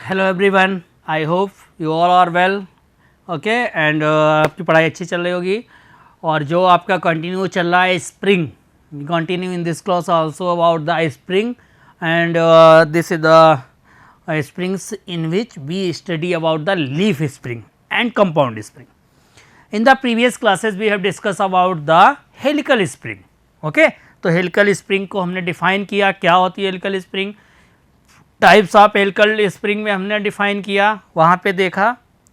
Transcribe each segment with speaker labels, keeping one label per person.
Speaker 1: Hello everyone, I hope you all are well. Okay and आपकी पढ़ाई अच्छी चल रही होगी। और जो आपका कंटिन्यू चल रहा है spring, continue in this class also about the spring and this is the springs in which we study about the leaf spring and compound spring. In the previous classes we have discussed about the helical spring. Okay, तो helical spring को हमने define किया, क्या होती है helical spring, types of helical spring में हमने define किया, वहाँ पे देखा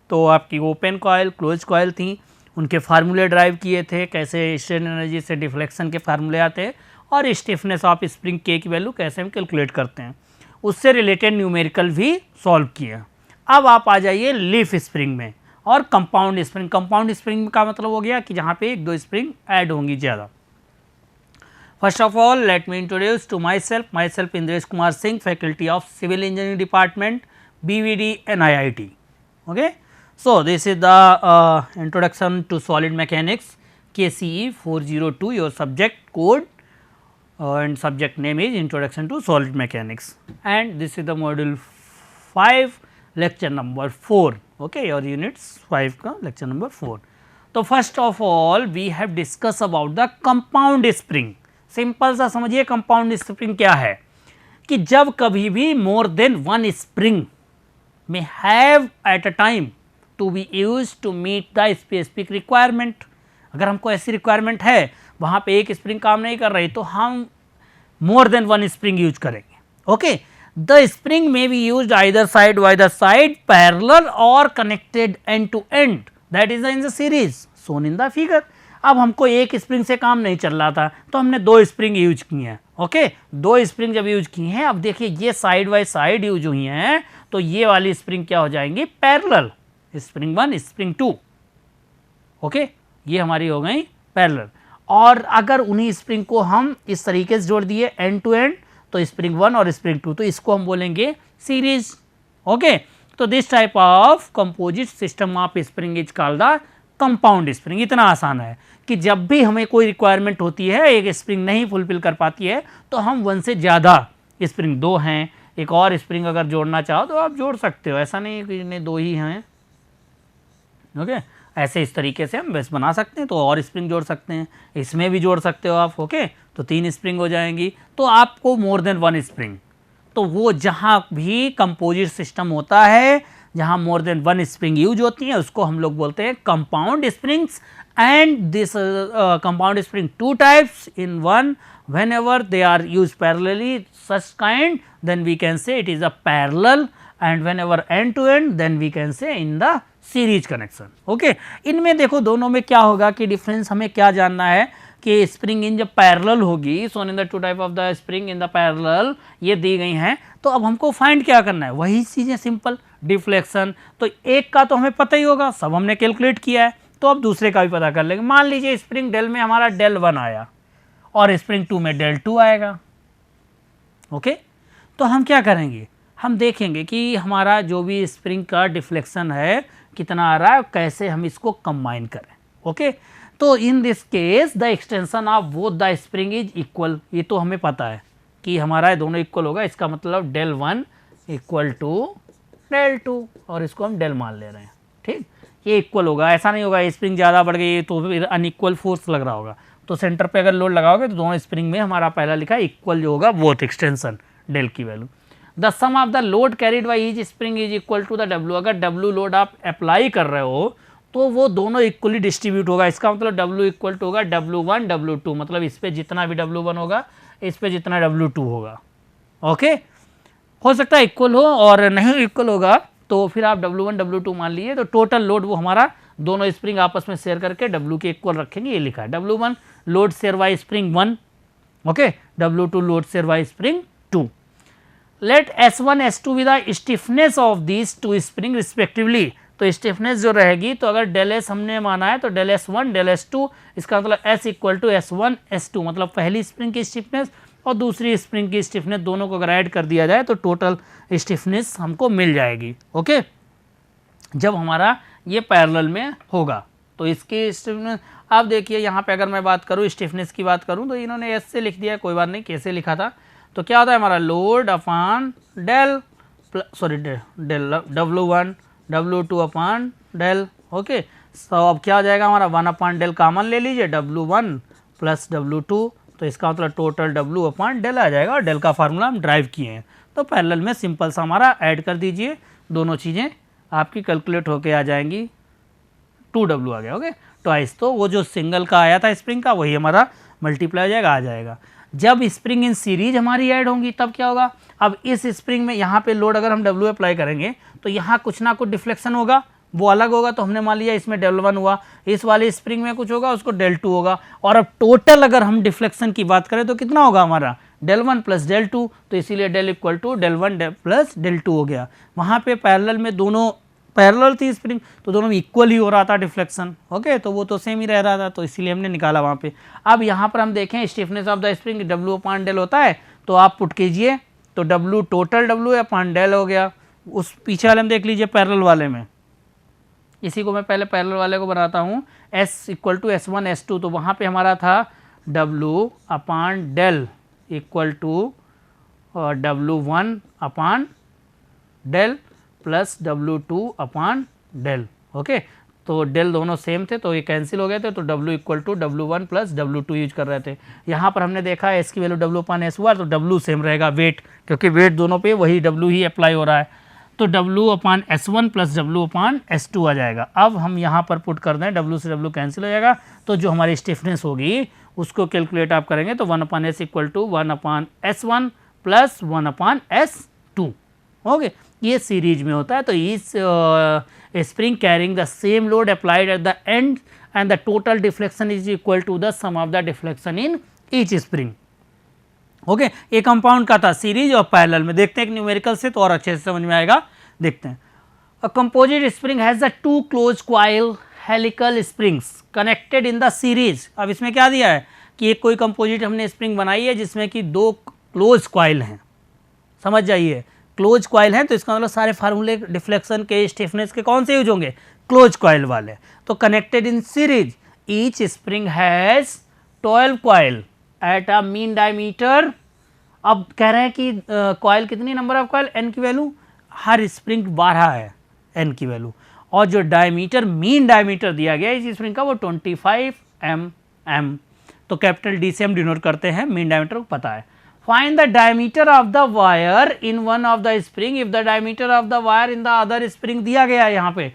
Speaker 1: तो आपकी ओपन कॉयल, क्लोज कॉयल थी, उनके फार्मूले ड्राइव किए थे, कैसे स्ट्रेन एनर्जी से डिफ्लेक्शन के फार्मूले आते हैं और स्टिफनेस ऑफ स्प्रिंग के की वैल्यू कैसे हम कैलकुलेट करते हैं, उससे रिलेटेड न्यूमेरिकल भी सॉल्व किए। अब आप आ जाइए लीफ स्प्रिंग में और कंपाउंड स्प्रिंग। कंपाउंड स्प्रिंग का मतलब हो गया कि जहाँ पे एक दो स्प्रिंग ऐड होंगी ज़्यादा। First of all, let me introduce to myself Indresh Kumar Singh, faculty of Civil Engineering Department, BVD NIIT. Okay, so this is the introduction to solid mechanics, KCE 402, your subject code and subject name is introduction to solid mechanics, and this is the module 5, lecture number 4. Okay, your units 5 का lecture number 4. तो first of all we have discussed about the compound spring. Simple सा समझिए compound spring क्या है कि जब कभी भी मोर देन वन स्प्रिंग में have at a time to be use to meet the specific requirement. अगर हमको ऐसी रिक्वायरमेंट है वहाँ पे एक स्प्रिंग काम नहीं कर रही तो हम more than one spring use करेंगे। Okay, the spring may be use either side by the side, parallel और connected end to end, that is in the series shown in the figure. अब हमको एक स्प्रिंग से काम नहीं चल रहा था तो हमने दो स्प्रिंग यूज की हैं। ओके, दो स्प्रिंग जब यूज की हैं, अब देखिए ये साइड बाय साइड यूज हुई हैं तो ये वाली स्प्रिंग क्या हो जाएंगी, पैरेलल, स्प्रिंग 1 स्प्रिंग 2। ओके, ये हमारी हो गई पैरेलल। और अगर उन्हीं स्प्रिंग को हम इस तरीके से जोड़ दिए एंड टू एंड तो स्प्रिंग 1 और स्प्रिंग 2, तो इसको हम बोलेंगे सीरीज। ओके, तो this type of composite system of spring is called the compound spring. इतना आसान है कि जब भी हमें कोई रिक्वायरमेंट होती है, एक स्प्रिंग नहीं फुलफिल कर पाती है तो हम वन से ज़्यादा, स्प्रिंग दो हैं, एक और स्प्रिंग अगर जोड़ना चाहो तो आप जोड़ सकते हो, ऐसा नहीं कि इन्हें दो ही हैं। ओके, ऐसे इस तरीके से हम बेस बना सकते हैं, तो और स्प्रिंग जोड़ सकते हैं, इसमें भी जोड़ सकते हो आप। ओके, तो 3 स्प्रिंग हो जाएंगी, तो आपको मोर देन वन स्प्रिंग, तो वो जहाँ भी कंपोजिट सिस्टम होता है जहाँ मोर देन वन स्प्रिंग यूज होती है उसको हम लोग बोलते हैं compound springs. And this compound spring two types in one, whenever they are used parallelly such kind then we can say it is a parallel, and whenever end to end then we can say in the series connection. okay, इनमें देखो दोनों में क्या होगा कि difference हमें क्या जानना है कि स्प्रिंग इन जब पैरेलल होगी, shown in the two type of the spring in the parallel ये दी गई हैं, तो अब हमको फाइंड क्या करना है, वही चीज़ें सिंपल, डिफ्लेक्शन। तो एक का तो हमें पता ही होगा, सब हमने कैलकुलेट किया है, तो अब दूसरे का भी पता कर लेंगे। मान लीजिए स्प्रिंग डेल में हमारा डेल 1 आया और स्प्रिंग 2 में डेल 2 आएगा। ओके, तो हम क्या करेंगे, हम देखेंगे कि हमारा जो भी स्प्रिंग का डिफ्लेक्शन है कितना आ रहा है, कैसे हम इसको कंबाइन करें। ओके, तो in this case the extension of both the spring is equal, ये तो हमें पता है कि हमारा दोनों इक्वल होगा, इसका मतलब डेल 1 इक्वल टू डेल 2 और इसको हम डेल मान ले रहे हैं। ठीक, ये इक्वल होगा, ऐसा नहीं होगा स्प्रिंग ज़्यादा बढ़ गई तो फिर अनइक्वल फोर्स लग रहा होगा, तो सेंटर पे अगर लोड लगाओगे तो दोनों स्प्रिंग में हमारा पहला लिखा है इक्वल जो होगा बोथ एक्सटेंशन डेल की value. The sum of the load carried by each spring is equal to the W. अगर डब्ल्यू लोड आप अप्लाई कर रहे हो तो वो दोनों इक्वली डिस्ट्रीब्यूट होगा, इसका मतलब डब्ल्यू इक्वल टू होगा W1 W2, मतलब इस पर जितना भी W1 होगा इस पर जितना W2 होगा। ओके, हो सकता है इक्वल हो और नहीं इक्वल होगा तो फिर आप W1 W2 मान लीजिए, तो टोटल लोड वो हमारा दोनों स्प्रिंग आपस में शेयर करके W के इक्वल रखेंगे, ये लिखा है W1 load share by spring 1, okay, W2 load share by spring 2। Let S1 S2 with the stiffness of these two spring respectively. तो स्टिफनेस जो रहेगी, तो अगर डेल एस हमने माना है तो डेल S1 डेल S2, इसका मतलब S equal to S1 S2, मतलब पहली स्प्रिंग की स्टिफनेस और दूसरी स्प्रिंग की स्टिफनेस दोनों को अगर ऐड कर दिया जाए तो टोटल स्टिफनेस हमको मिल जाएगी। ओके, जब हमारा ये पैरेलल में होगा तो इसकी स्टिफनेस, आप देखिए यहाँ पे अगर मैं बात करूँ स्टिफनेस की बात करूँ तो इन्होंने एस से लिख दिया, कोई बात नहीं, कैसे लिखा था, तो क्या होता है हमारा load upon del, sorry del W1 W2 upon del. Okay, तो अब क्या हो जाएगा हमारा 1 अपॉन डेल कॉमन ले लीजिए, W1 प्लस W2, तो इसका मतलब टोटल W अपॉन डेल आ जाएगा और डेल का फार्मूला हम ड्राइव किए हैं। तो पैरेलल में सिंपल सा हमारा ऐड कर दीजिए, दोनों चीज़ें आपकी कैलकुलेट होके आ जाएंगी, 2W आ गया। ओके, ट्वाइस, तो वो जो सिंगल का आया था स्प्रिंग का वही हमारा मल्टीप्लाई हो जाएगा, आ जाएगा। जब स्प्रिंग इन सीरीज हमारी ऐड होंगी तब क्या होगा, अब इस स्प्रिंग में यहाँ पे लोड अगर हम W अप्लाई करेंगे तो यहाँ कुछ ना कुछ डिफ्लेक्शन होगा, वो अलग होगा। तो हमने मान लिया इसमें डेल 1 हुआ, इस वाले स्प्रिंग में कुछ होगा, उसको डेल 2 होगा। और अब टोटल अगर हम डिफ्लेक्शन की बात करें तो कितना होगा हमारा, डेल 1 प्लस डेल 2, तो इसीलिए del equal to del 1 plus del 2 हो गया। वहाँ पे पैरेलल में दोनों पैरेलल थी स्प्रिंग, तो दोनों में इक्वल ही हो रहा था डिफ्लेक्शन। ओके, तो वो तो सेम ही रह रहा था, तो इसीलिए हमने निकाला वहाँ पे। अब यहाँ पर हम देखें stiffness of the spring W upon del होता है, तो आप पुट कीजिए, तो W total W upon del हो गया। उस पीछे वाले में देख लीजिए पैरेलल वाले में, इसी को मैं पहले पैरेलल वाले को बनाता हूँ, S equal to S1 S2, तो वहाँ पे हमारा था W upon del equal to W1 upon del plus W2 upon del. Okay, तो डेल दोनों सेम थे तो ये कैंसिल हो गए थे, तो W equal to W1 plus W2 use कर रहे थे। यहाँ पर हमने देखा S की वैल्यू W अपॉन S हुआ, तो W सेम रहेगा वेट, क्योंकि वेट दोनों पे वही W ही अप्लाई हो रहा है, तो W upon S1 plus W upon S2 आ जाएगा। अब हम यहाँ पर पुट कर दें, W से W कैंसिल हो जाएगा, तो जो हमारी स्टिफनेस होगी उसको कैलकुलेट आप करेंगे, तो 1 upon S equal to 1 upon S1 plus 1 upon S2। Okay, ये सीरीज में होता है। तो इस spring carrying the same load applied at the end and the total deflection is equal to the sum of the deflection in each spring. Okay, ये compound का था series और पैरेलल में। देखते हैं न्यूमेरिकल से तो और अच्छे से समझ में आएगा। देखते हैं, a composite spring has the 2 close coil helical springs connected in the series. अब इसमें क्या दिया है कि एक कोई कंपोजिट हमने स्प्रिंग बनाई है जिसमें कि 2 क्लोज कॉइल हैं, समझ जाइए, क्लोज कॉइल हैं, तो इसका मतलब सारे फार्मूले डिफ्लेक्शन के स्टिफनेस के कौन से यूज होंगे, क्लोज कॉइल वाले। तो connected in series, each spring has 12 coil at a mean diameter. अब कह रहे हैं कि कॉइल कितनी नंबर ऑफ कॉइल, n की वैल्यू, हर स्प्रिंग 12 है n की वैल्यू, और जो डायमीटर मीन डायमीटर दिया गया है इस स्प्रिंग का वो 25 mm। तो कैपिटल D से हम डिनोट करते हैं, मीन डायमीटर को पता है। Find the diameter of the wire in one of the spring if the diameter of the wire in the other spring दिया गया है यहाँ पे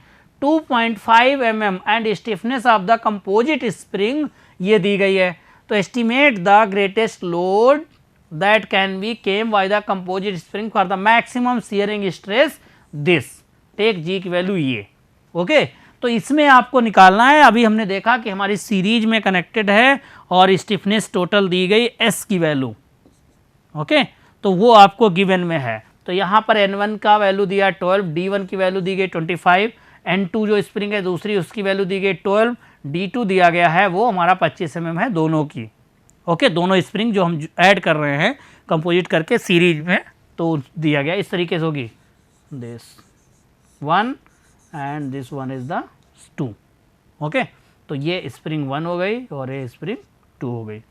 Speaker 1: 2.5 mm and stiffness of the composite spring ये दी गई है। तो estimate the greatest load that can be came by the composite spring for the maximum shearing stress this, take G की वैल्यू ये। ओके, तो इसमें आपको निकालना है। अभी हमने देखा कि हमारी सीरीज में कनेक्टेड है और स्टिफनेस टोटल दी गई S की वैल्यू। ओके, तो वो आपको गिवन में है। तो यहाँ पर N1 का वैल्यू दिया 12, D1 की वैल्यू दी गई 25, N2 जो स्प्रिंग है दूसरी उसकी वैल्यू दी गई 12, D2 दिया गया है वो हमारा 25 mm है दोनों की। ओके, दोनों स्प्रिंग जो हम ऐड कर रहे हैं कंपोजिट करके सीरीज में, तो दिया गया इस तरीके से होगी, this 1 and this 1 is the 2। Okay, तो ये स्प्रिंग 1 हो गई और ये स्प्रिंग 2 हो गई।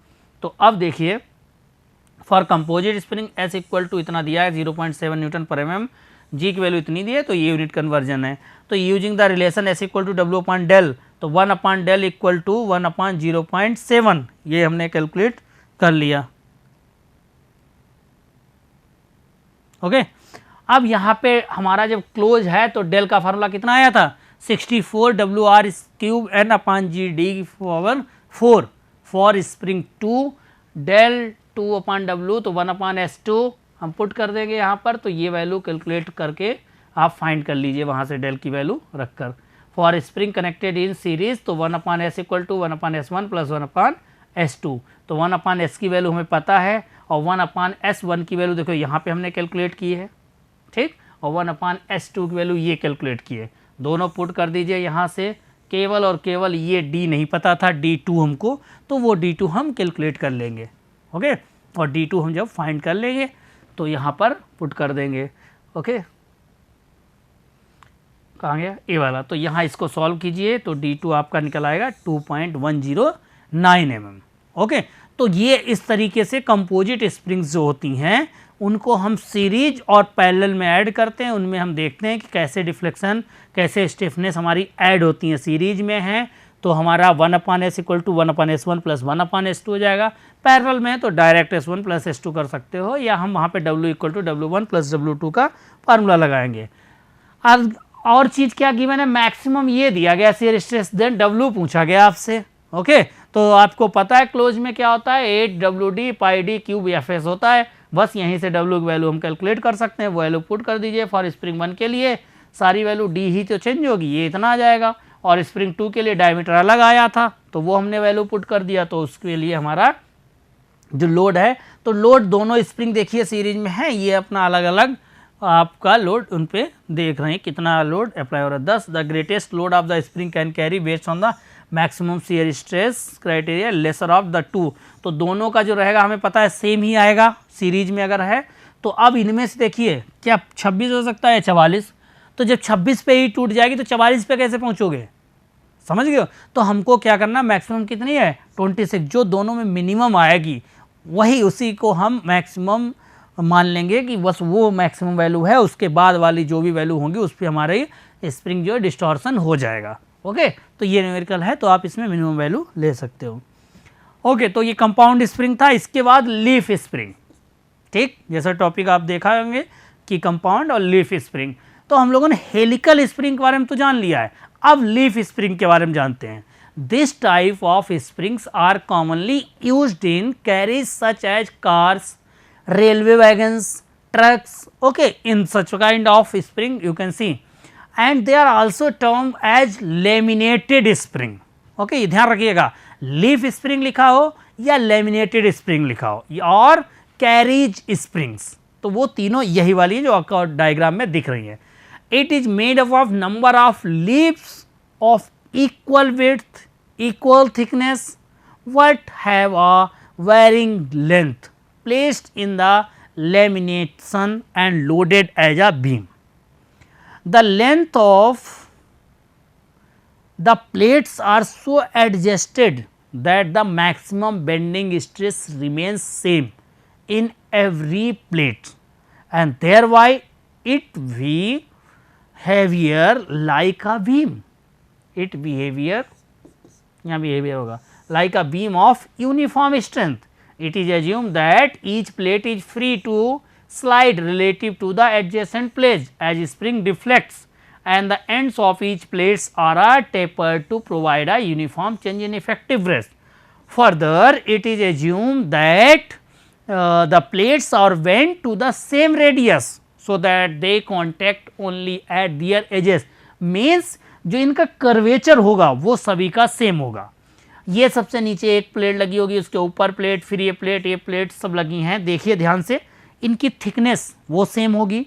Speaker 1: तो अब देखिए for composite spring S equal to इतना दिया है 0.7 न्यूटन पर mm, G की वैल्यू इतनी दी है, तो ये यूनिट कन्वर्जन है। तो using the relation S equal to W upon del, तो 1 upon del equal to 1 upon 0.7, ये हमने कैलकुलेट कर लिया। ओके, अब यहाँ पे हमारा जब क्लोज है तो डेल का फार्मूला कितना आया था, 64 WR cube N upon GD power 4 for spring 2, del 2 upon W, तो 1 अपॉन S2 हम पुट कर देंगे यहाँ पर। तो ये वैल्यू कैलकुलेट करके आप फाइंड कर लीजिए वहाँ से डेल की वैल्यू रखकर। For spring connected in series, तो 1 upon S equal to 1 upon S1 plus 1 upon S2, तो 1 अपॉन S की वैल्यू हमें पता है और 1 अपॉन S1 की वैल्यू देखो यहाँ पे हमने कैलकुलेट की है, ठीक, और 1 अपॉन S2 की वैल्यू ये कैलकुलेट की है। दोनों पुट कर दीजिए यहाँ से, केवल और केवल ये D नहीं पता था, D2 हमको, तो वो D2 हम कैलकुलेट कर लेंगे। ओके, और D2 हम जब फाइंड कर लेंगे तो यहाँ पर पुट कर देंगे। ओके, कहाँ गया ए वाला, तो यहाँ इसको सॉल्व कीजिए तो D2 आपका निकल आएगा 2.109 mm। ओके, तो ये इस तरीके से कंपोजिट स्प्रिंग्स जो होती हैं उनको हम सीरीज और पैरेलल में ऐड करते हैं, उनमें हम देखते हैं कि कैसे डिफ्लेक्शन, कैसे स्टिफनेस हमारी ऐड होती हैं। सीरीज में है तो हमारा 1/s equal to 1/s1 plus 1/s2 हो जाएगा। पैरेलल में तो डायरेक्ट s1 प्लस s2 कर सकते हो, या हम वहाँ पे w equal to w1 plus w2 का फार्मूला लगाएंगे। और चीज़ क्या गिवन है, मैक्सिमम ये दिया गया शियर स्ट्रेस, देन w पूछा गया आपसे। ओके, तो आपको पता है क्लोज में क्या होता है, 8WD पाई डी क्यूब FS होता है। बस यहीं से w की वैल्यू हम कैलकुलेट कर सकते हैं, वो वैल्यू पुट कर दीजिए। फॉर स्प्रिंग 1 के लिए सारी वैल्यू d ही तो चेंज होगी, ये इतना आ जाएगा, और स्प्रिंग 2 के लिए डायमीटर अलग आया था तो वो हमने वैल्यू पुट कर दिया, तो उसके लिए हमारा जो लोड है, तो लोड दोनों स्प्रिंग देखिए सीरीज में है, ये अपना अलग अलग आपका लोड उन पे देख रहे हैं कितना लोड अप्लाई हो रहा है। 10 the greatest load of the spring can carry based on the maximum shear stress criteria lesser of the two. तो दोनों का जो रहेगा हमें पता है सेम ही आएगा सीरीज में अगर है तो। अब इनमें से देखिए क्या 26 हो सकता है, 44, तो जब 26 पे ही टूट जाएगी तो 44 पे कैसे पहुंचोगे, समझ गए हो। तो हमको क्या करना, मैक्सिमम कितनी है 26, जो दोनों में मिनिमम आएगी वही उसी को हम मैक्सिमम मान लेंगे कि बस वो मैक्सिमम वैल्यू है, उसके बाद वाली जो भी वैल्यू होंगी उस पर हमारे स्प्रिंग जो है डिस्टॉर्शन हो जाएगा। ओके, तो ये न्यूमेरिकल है तो आप इसमें मिनिमम वैल्यू ले सकते हो। ओके, तो ये कंपाउंड स्प्रिंग था। इसके बाद लीफ स्प्रिंग, ठीक, जैसा टॉपिक आप देखा होंगे कि कंपाउंड और लीफ स्प्रिंग। तो हम लोगों ने हेलिकल स्प्रिंग के बारे में तो जान लिया है, अब लीफ स्प्रिंग के बारे में जानते हैं। This type of springs are commonly used in carriages such as cars, railway wagons, trucks, okay, in such kind of spring you can see, and they are also termed as laminated spring. okay, ये ध्यान रखिएगा, leaf spring लिखा हो या laminated spring लिखा हो और carries springs, तो वो तीनों यही वाली है जो आपका डायग्राम में दिख रही है। It is made up of number of leaves of equal width, equal thickness, what have a varying length, placed in the lamination and loaded as a beam. The length of the plates are so adjusted that the maximum bending stress remains same in every plate, and thereby it be heavier like a beam. It behavior, यहाँ behavior होगा like a beam of uniform strength. It is assumed that each plate is free to slide relative to the adjacent plate as spring deflects, and the ends of each plates are tapered to provide a uniform change in effective rest. Further, it is assumed that the plates are bent to the same radius so that they contact only at their edges. Means जो इनका curvature होगा वो सभी का same होगा। ये सबसे नीचे एक प्लेट लगी होगी, उसके ऊपर प्लेट, फिर ये प्लेट सब लगी हैं। देखिए ध्यान से, इनकी थिकनेस वो सेम होगी,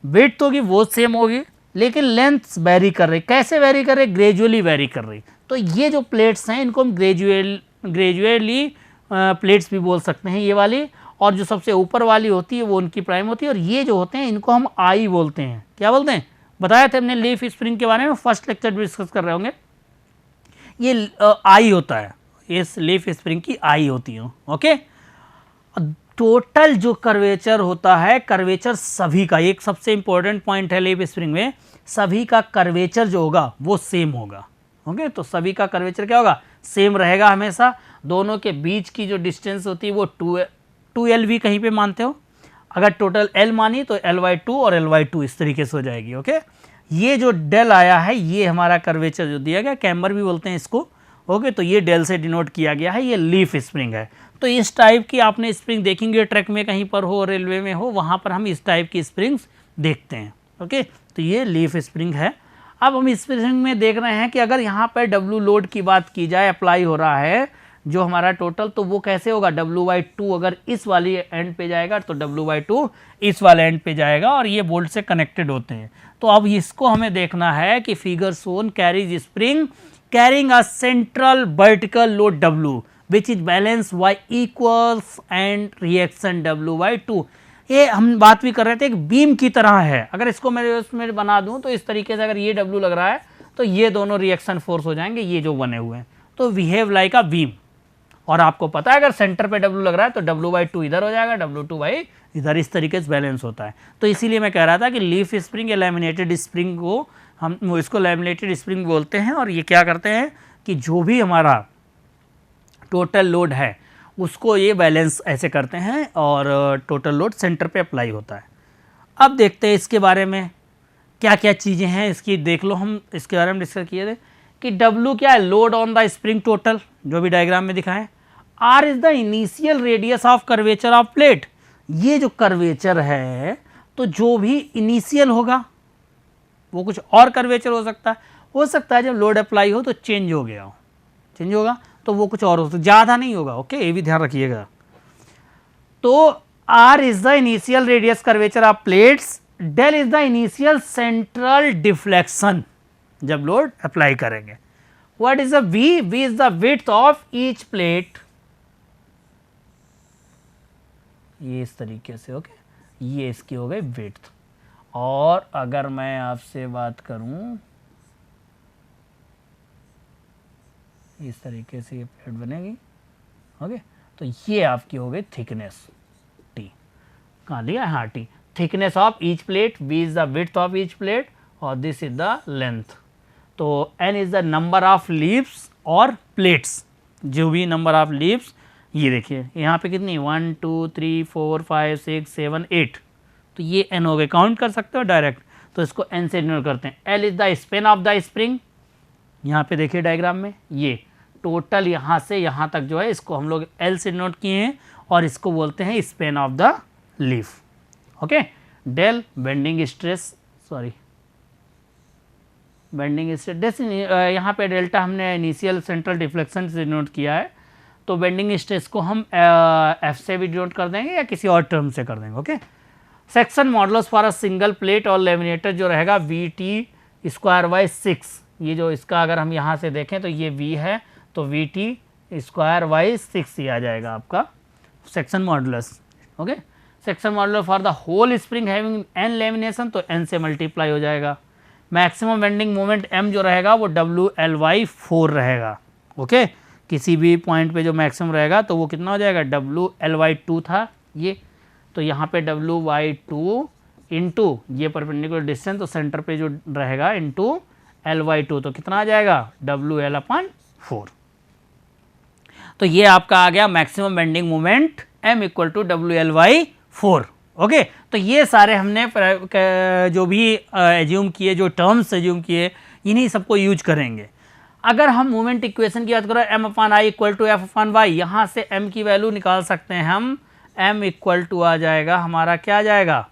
Speaker 1: विड्थ होगी वो सेम होगी, लेकिन लेंथ वेरी कर रही। कैसे वेरी कर रही? ग्रेजुअली वेरी कर रही। तो ये जो प्लेट्स हैं इनको हम ग्रेजुअली प्लेट्स भी बोल सकते हैं, ये वाली। और जो सबसे ऊपर वाली होती है वो उनकी प्राइम होती है, और ये जो होते हैं इनको हम आई बोलते हैं। क्या बोलते हैं? बताया था हमने लीफ स्प्रिंग के बारे में, फर्स्ट लेक्चर डिस्कस कर रहे होंगे। ये आई होता है, इस लीफ स्प्रिंग की आई होती है। ओके, टोटल जो कर्वेचर होता है, कर्वेचर सभी का, एक सबसे इंपॉर्टेंट पॉइंट है लीफ स्प्रिंग में, सभी का कर्वेचर जो होगा वो सेम होगा। ओके, तो सभी का कर्वेचर क्या होगा? सेम रहेगा हमेशा। दोनों के बीच की जो डिस्टेंस होती है वो 2L भी कहीं पे मानते हो, अगर टोटल L मानी तो L/2 और L/2 इस तरीके से हो जाएगी। ओके, ये जो डेल आया है ये हमारा कर्वेचर जो दिया गया, कैम्बर भी बोलते हैं इसको। ओके, तो ये डेल से डिनोट किया गया है, ये लीफ स्प्रिंग है। तो इस टाइप की आपने स्प्रिंग देखेंगे ट्रक में कहीं पर हो, रेलवे में हो, वहाँ पर हम इस टाइप की स्प्रिंग्स देखते हैं। ओके, तो ये लीफ स्प्रिंग है। अब हम स्प्रिंग में देख रहे हैं कि अगर यहाँ पर W लोड की बात की जाए, अप्लाई हो रहा है जो हमारा टोटल, तो वो कैसे होगा? W/2 अगर इस वाली एंड पे जाएगा तो W/2 इस वाले एंड पे जाएगा, और ये बोल्ट से कनेक्टेड होते हैं। तो अब इसको हमें देखना है कि figure shown carries spring carrying a central vertical load W which is balance bye equals and reaction W/2। ये हम बात भी कर रहे थे, एक बीम की तरह है। अगर इसको मैं उसमें बना दूं तो इस तरीके से, अगर ये W लग रहा है तो ये दोनों रिएक्शन फोर्स हो जाएंगे, ये जो बने हुए हैं, तो बिहेव लाइक अ बीम। और आपको पता है अगर सेंटर पे W लग रहा है तो W/2 इधर हो जाएगा, W2 इधर, इस तरीके से बैलेंस होता है। तो इसीलिए मैं कह रहा था कि लीफ स्प्रिंग या लैमिनेटेड स्प्रिंग को हम इसको लैमिनेटेड स्प्रिंग बोलते हैं। और ये क्या करते हैं कि जो भी हमारा टोटल लोड है उसको ये बैलेंस ऐसे करते हैं और टोटल लोड सेंटर पे अप्लाई होता है। अब देखते हैं इसके बारे में क्या क्या चीज़ें हैं इसकी, देख लो, हम इसके बारे में डिस्कस किए थे कि W क्या है, load on the spring total, जो भी डायग्राम में दिखाएं। R is the initial radius of curvature of plate, ये जो कर्वेचर है तो जो भी इनिशियल होगा वो कुछ और कर्वेचर हो सकता है जब लोड अप्लाई हो तो चेंज हो गया हो, चेंज होगा तो वो कुछ और हो सकता है, ज़्यादा नहीं होगा। ओके, ये भी ध्यान रखिएगा। तो R is the initial radius curvature of plates, del is the initial central deflection जब लोड अप्लाई करेंगे। What is the V? V is the width of each plate, ये इस तरीके से। ओके, ये इसकी हो गई विड्थ। और अगर मैं आपसे बात करूं, इस तरीके से ये प्लेट बनेगी। ओके, तो ये आपकी हो गई थिकनेस T, कहाँ दिया, हाँ T, thickness of each plate, V is the width of each plate और दिस इज द लेंथ। तो N is the number of leaves और प्लेट्स, जो भी नंबर ऑफ लीव्स, ये देखिए यहाँ पे कितनी 1 2 3 4 5 6 7 8, तो ये N हो गए, काउंट कर सकते हो डायरेक्ट, तो इसको N से डिनोट करते हैं। L is the Spain of the spring, यहाँ पे देखिए डायग्राम में ये टोटल यहाँ से यहाँ तक जो है इसको हम लोग L से डिनोट किए हैं और इसको बोलते हैं span of the leaf. Okay, del bending stress, sorry bending stress, यहाँ पे डेल्टा हमने इनिशियल सेंट्रल डिफ्लेक्शन से डिनोट किया है, तो बेंडिंग स्ट्रेस को हम F से भी डिनोट कर देंगे या किसी और टर्म से कर देंगे। Okay, section modulus for a single plate और लेमिनेटर जो रहेगा VT²/6, ये जो इसका अगर हम यहाँ से देखें तो ये V है, तो VT²/6 ही आ जाएगा आपका section modulus. Okay, section modulus for the whole spring having N lamination, तो N से मल्टीप्लाई हो जाएगा। मैक्सिमम बेंडिंग मोमेंट M जो रहेगा वो WL/4 रहेगा। ओके, किसी भी पॉइंट पे जो मैक्सिमम रहेगा तो वो कितना हो जाएगा, WL/2 था ये, तो यहाँ पे W/2 इंटू ये परपेंडिकुलर डिस्टेंस, तो सेंटर पे जो रहेगा इंटू L/2, तो कितना आ जाएगा WL/4। तो ये आपका आ गया maximum bending moment M equal to WL/4। Okay, तो ये सारे हमने जो भी एज्यूम किए, जो टर्म्स एज्यूम किए, इन्हीं सबको यूज करेंगे। अगर हम मोमेंट इक्वेशन की बात करें M/I इक्वल टू F/y, यहाँ से M की वैल्यू निकाल सकते हैं हम, M इक्वल टू आ जाएगा हमारा, क्या आ जाएगा,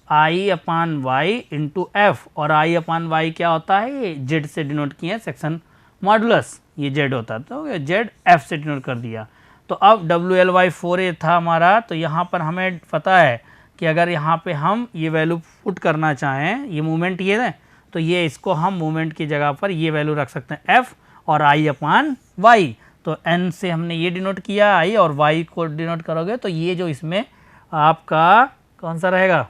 Speaker 1: I/y इंटू F, और I/y क्या होता है, ये Z से डिनोट किए सेक्शन मॉडुलस, ये Z होता है, तो Z F से डिनोट कर दिया। तो अब WL/4 था हमारा, तो यहाँ पर हमें पता है कि अगर यहाँ पे हम ये वैल्यू पुट करना चाहें, ये मूवमेंट ये है, तो ये इसको हम मूवमेंट की जगह पर ये वैल्यू रख सकते हैं F और I/y, तो N से हमने ये डिनोट किया I, और Y को डिनोट करोगे तो ये जो इसमें आपका कौन सा रहेगा,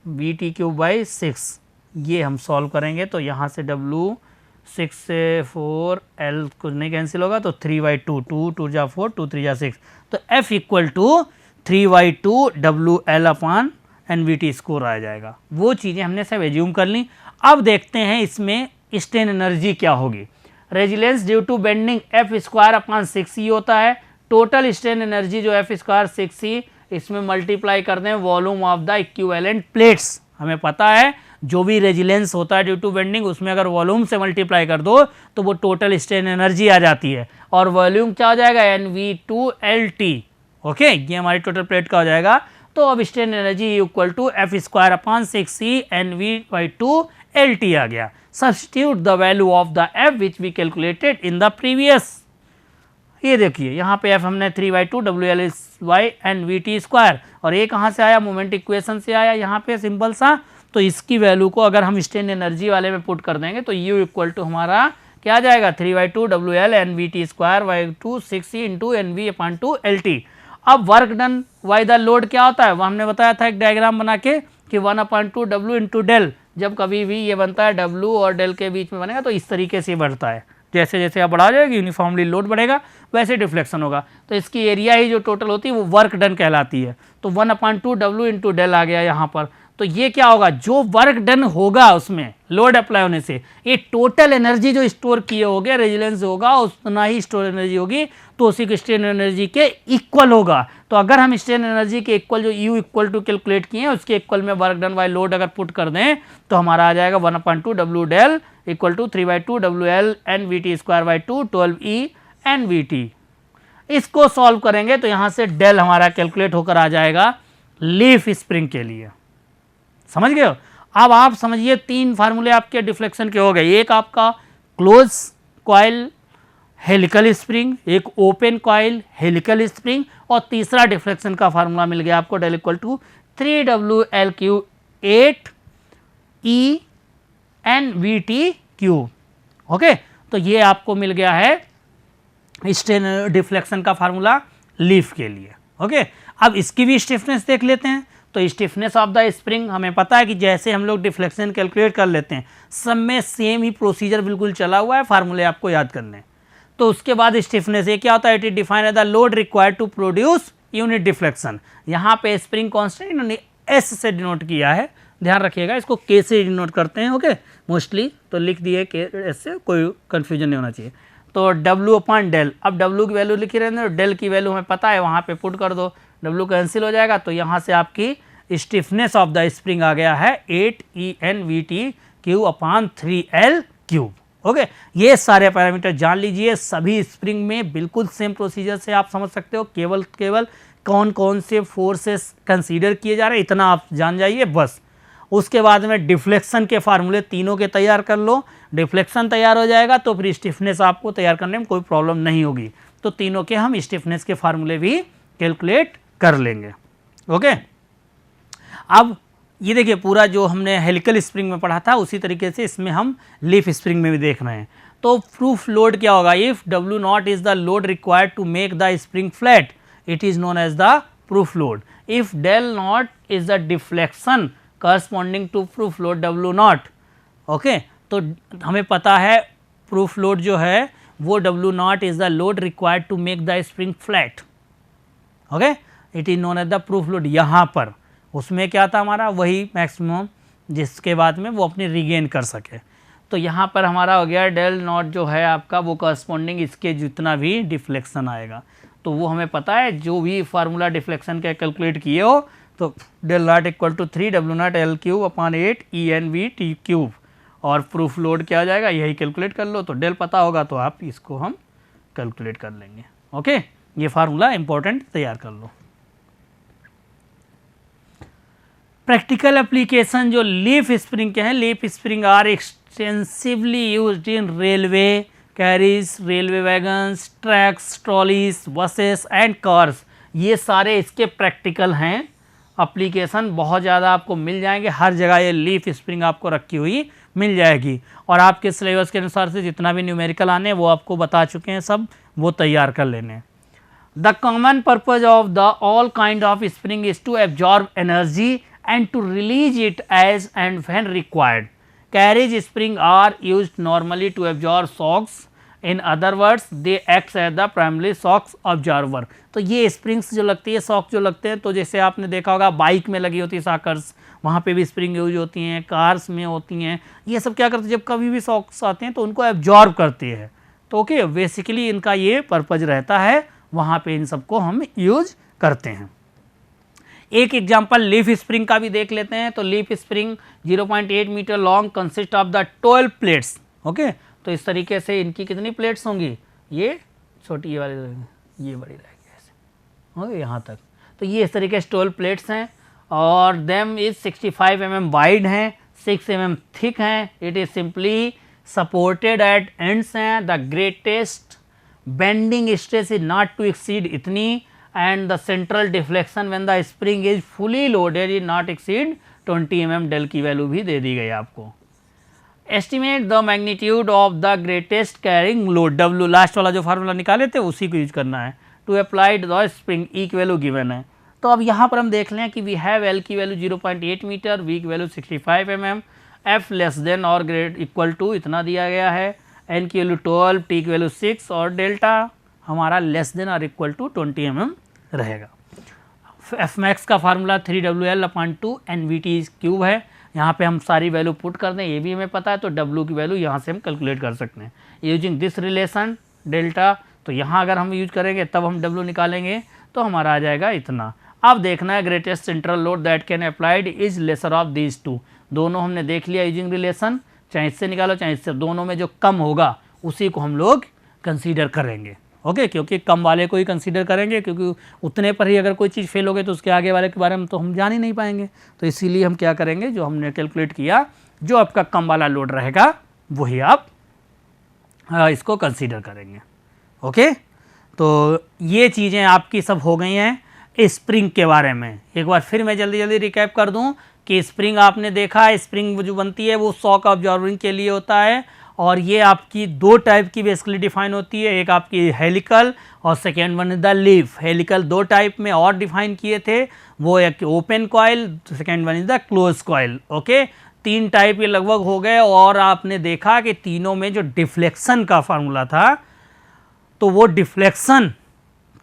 Speaker 1: VT³/6, ये हम सॉल्व करेंगे तो यहाँ से W 6 से 4 L कुछ नहीं कैंसिल होगा, तो 3/2, 2 2 जा 4, 2 3 जा 6, तो F equal to 3/2 WL/NVT square आ जाएगा। वो चीज़ें हमने सब एज्यूम कर ली। अब देखते हैं इसमें स्ट्रेन एनर्जी क्या होगी। Resilience due to bending F²/6E होता है। टोटल स्ट्रेन एनर्जी जो F²/6E, इसमें मल्टीप्लाई कर दें volume of the equivalent plates. हमें पता है जो भी रेजिलेंस होता है ड्यू टू बेंडिंग, उसमें अगर वॉल्यूम से मल्टीप्लाई कर दो तो वो टोटल स्ट्रेन एनर्जी आ जाती है, और वॉल्यूम क्या हो जाएगा, NV2LT। ओके, ये हमारी टोटल प्लेट का हो जाएगा। तो अब strain energy equal to F²/6E NV/2LT आ गया। Substitute the value of the F which we calculated in the previous. ये देखिए यहाँ पे F हमने 3/2 WL/NVT², और ये कहाँ से आया, मोमेंट इक्वेशन से आया यहाँ पे सिंपल सा। तो इसकी वैल्यू को अगर हम स्ट्रेन एनर्जी वाले में पुट कर देंगे तो U इक्वल टू हमारा क्या आ जाएगा, 3/2 WL/NVT²/2 6E इंटू NV/2LT। अब work done by the load क्या होता है, वो हमने बताया था एक डायग्राम बना के कि 1/2 W इंटू डेल। जब कभी भी ये बनता है W और डेल के बीच में बनेगा तो इस तरीके से बढ़ता है जैसे जैसे आप बढ़ा जाएगी यूनिफॉर्मली लोड बढ़ेगा वैसे डिफ्लेक्शन होगा। तो इसकी एरिया ही जो टोटल होती है वो वर्क डन कहलाती है। तो 1/2 W इंटू डेल आ गया यहाँ पर। तो ये क्या होगा, जो वर्क डन होगा उसमें लोड अप्लाई होने से ये टोटल एनर्जी जो स्टोर किए होगे रेजिलेंस होगा उतना ही स्टोर एनर्जी होगी, तो उसी के स्ट्रेन एनर्जी के इक्वल होगा। तो अगर हम स्ट्रेन एनर्जी के इक्वल जो U इक्वल टू कैलकुलेट किए हैं उसके इक्वल में वर्क डन बाय लोड अगर पुट कर दें तो हमारा आ जाएगा 1/2 W del equal to 3/2 WL NVT square by 2 12E NVT। इसको सॉल्व करेंगे तो यहाँ से डेल हमारा कैलकुलेट होकर आ जाएगा लीफ स्प्रिंग के लिए। समझ गए हो? अब आप समझिए 3 फार्मूले आपके डिफ्लेक्शन के हो गए, एक आपका क्लोज कॉइल हेलिकल स्प्रिंग, एक ओपन कॉइल हेलिकल स्प्रिंग, और तीसरा डिफ्लेक्शन का फार्मूला मिल गया आपको del equal to 3WL³ 8E NVT cube. Okay, तो ये आपको मिल गया है स्ट्रेन डिफ्लेक्शन का फार्मूला लीफ के लिए। ओके, अब इसकी भी स्टिफनेस देख लेते हैं। तो स्टिफनेस ऑफ द स्प्रिंग हमें पता है कि जैसे हम लोग डिफ्लेक्शन कैलकुलेट कर लेते हैं सब में सेम ही प्रोसीजर बिल्कुल चला हुआ है, फार्मूले आपको याद करने। तो उसके बाद स्टिफनेस ये क्या होता है, it is defined as the load required to produce unit deflection. यहाँ पे स्प्रिंग कांस्टेंट इन्होंने एस से डिनोट किया है, ध्यान रखिएगा, इसको के से डिनोट करते हैं। ओके, मोस्टली तो लिख दिए के एस से, कोई कन्फ्यूजन नहीं होना चाहिए। तो W अपॉन डेल, अब W की वैल्यू लिखी रहने दो, डेल की वैल्यू हमें पता है वहाँ पे पुट कर दो, W कैंसिल हो जाएगा। तो यहाँ से आपकी स्टिफनेस ऑफ द स्प्रिंग आ गया है 8ENVT³ अपॉन 3L³। ओके, ये सारे पैरामीटर जान लीजिए। सभी स्प्रिंग में बिल्कुल सेम प्रोसीजर से आप समझ सकते हो, केवल कौन कौन से फोर्सेस कंसीडर किए जा रहे हैं इतना आप जान जाइए बस। उसके बाद में डिफ्लेक्शन के फार्मूले तीनों के तैयार कर लो, डिफ्लेक्शन तैयार हो जाएगा तो फिर स्टिफनेस आपको तैयार करने में कोई प्रॉब्लम नहीं होगी। तो तीनों के हम स्टिफनेस के फार्मूले भी कैलकुलेट कर लेंगे। ओके, अब ये देखिए पूरा जो हमने हेलिकल स्प्रिंग में पढ़ा था उसी तरीके से इसमें हम लीफ स्प्रिंग में भी देख रहे हैं। तो प्रूफ लोड क्या होगा, if W0 is the load required to make the spring flat it is known as the proof load. If del naught is the deflection corresponding to proof load W0। Okay, तो हमें पता है proof load जो है वो W0 is the load required to make the spring flat. Okay, it is known as the proof load. यहाँ पर उसमें क्या था हमारा, वही मैक्सिमम जिसके बाद में वो अपनी रिगेन कर सके। तो यहाँ पर हमारा हो गया डेल नॉट जो है आपका वो करस्पॉन्डिंग इसके जितना भी डिफ्लेक्शन आएगा। तो वो हमें पता है, जो भी फार्मूला डिफ्लेक्शन का कैलकुलेट किए हो तो del naught equal to 3W0L³ upon 8ENVT³। और प्रूफ लोड क्या हो जाएगा यही कैलकुलेट कर लो। तो डेल पता होगा तो आप इसको हम कैलकुलेट कर लेंगे। ओके, ये फार्मूला इंपॉर्टेंट तैयार कर लो। प्रैक्टिकल एप्लीकेशन जो लीफ स्प्रिंग के हैं, leaf spring are extensively used in railway carriages, railway wagons, trucks, trolleys, buses and cars. ये सारे इसके प्रैक्टिकल हैं, एप्लीकेशन बहुत ज़्यादा आपको मिल जाएंगे, हर जगह ये लीफ स्प्रिंग आपको रखी हुई मिल जाएगी। और आपके सिलेबस के अनुसार से जितना भी न्यूमेरिकल आने वो आपको बता चुके हैं, सब वो तैयार कर लेने। The common purpose of the all kind of spring is to absorb energy and to release it as and when required. Carriage spring are used normally to absorb shocks. In other words, they act as the primary shocks absorber. तो ये springs जो लगती है, shock जो लगते हैं, तो जैसे आपने देखा होगा बाइक में लगी होती है साकर्स, वहाँ पे भी स्प्रिंग यूज होती हैं, कार्स में होती हैं। ये सब क्या करते हैं, जब कभी भी शॉक्स आते हैं तो उनको एब्जॉर्ब करती है। तो ओके, बेसिकली इनका ये पर्पज रहता है, वहाँ पे इन सबको हम यूज करते हैं। एक एग्जाम्पल लीफ स्प्रिंग का भी देख लेते हैं। तो leaf spring 0.8 metre long consist of the 12 plates. Okay, तो इस तरीके से इनकी कितनी प्लेट्स होंगी, ये छोटी ये वाली, ये बड़ी रहेगी ऐसे, ओके यहाँ तक। तो ये इस तरीके से 12 प्लेट्स हैं और देम इज 65 mm वाइड हैं, 6 mm थिक हैं। It is simply supported at ends हैं। The greatest bending stress is not to exceed इतनी, and the central deflection when the spring is fully loaded is not exceed 20 mm। Del की value भी दे दी गई आपको। Estimate the magnitude of the greatest carrying load, W last वाला जो formula निकाले थे उसी को यूज करना है। To applied the spring, E की वैल्यू गिवन है। तो अब यहाँ पर हम देख लें कि वी हैव L की वैल्यू 0.8 मीटर, V की value 65 mm, F less than और ग्रेट इक्वल टू इतना दिया गया है, n की वैल्यू 12, t की वैल्यू 6 और डेल्टा हमारा लेस देन और इक्वल टू 20 mm रहेगा। एफ मैक्स का फार्मूला 3WL/2 NVT क्यूब है। यहाँ पे हम सारी वैल्यू पुट कर दें, ये भी हमें पता है, तो W की वैल्यू यहाँ से हम कैलकुलेट कर सकते हैं यूजिंग दिस रिलेशन डेल्टा। तो यहाँ अगर हम यूज करेंगे तब हम W निकालेंगे तो हमारा आ जाएगा इतना। अब देखना है greatest central load that can applied is lesser of these to. दोनों हमने देख लिया यूजिंग रिलेशन, चाहे इससे निकालो चाहे इससे, दोनों में जो कम होगा उसी को हम लोग कंसीडर करेंगे। ओके क्योंकि कम वाले को ही कंसीडर करेंगे, क्योंकि उतने पर ही अगर कोई चीज़ फेल हो गई तो उसके आगे वाले के बारे में तो हम जान ही नहीं पाएंगे। तो इसीलिए हम क्या करेंगे, जो हमने कैलकुलेट किया जो आपका कम वाला लोड रहेगा वही आप इसको कंसीडर करेंगे। ओके तो ये चीज़ें आपकी सब हो गई हैं स्प्रिंग के बारे में। एक बार फिर मैं जल्दी जल्दी रिकैप कर दूं कि स्प्रिंग आपने देखा, स्प्रिंग जो बनती है वो शॉक ऑब्जॉर्बिंग के लिए होता है, और ये आपकी दो टाइप की बेसिकली डिफाइन होती है, एक आपकी हेलिकल और second one is the leaf. Helical दो टाइप में और डिफाइन किए थे, वो एक open coil, second one is the close coil. Okay तीन टाइप ये लगभग हो गए, और आपने देखा कि तीनों में जो डिफ्लेक्शन का फार्मूला था तो वो डिफ्लेक्शन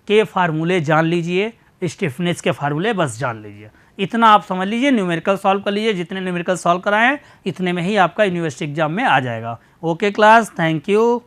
Speaker 1: के फार्मूले जान लीजिए, स्टिफनेस के फार्मूले बस जान लीजिए। इतना आप समझ लीजिए, न्यूमेरिकल सॉल्व कर लीजिए, जितने न्यूमेरिकल सॉल्व कराएं इतने में ही आपका यूनिवर्सिटी एग्जाम में आ जाएगा। Okay class, thank you.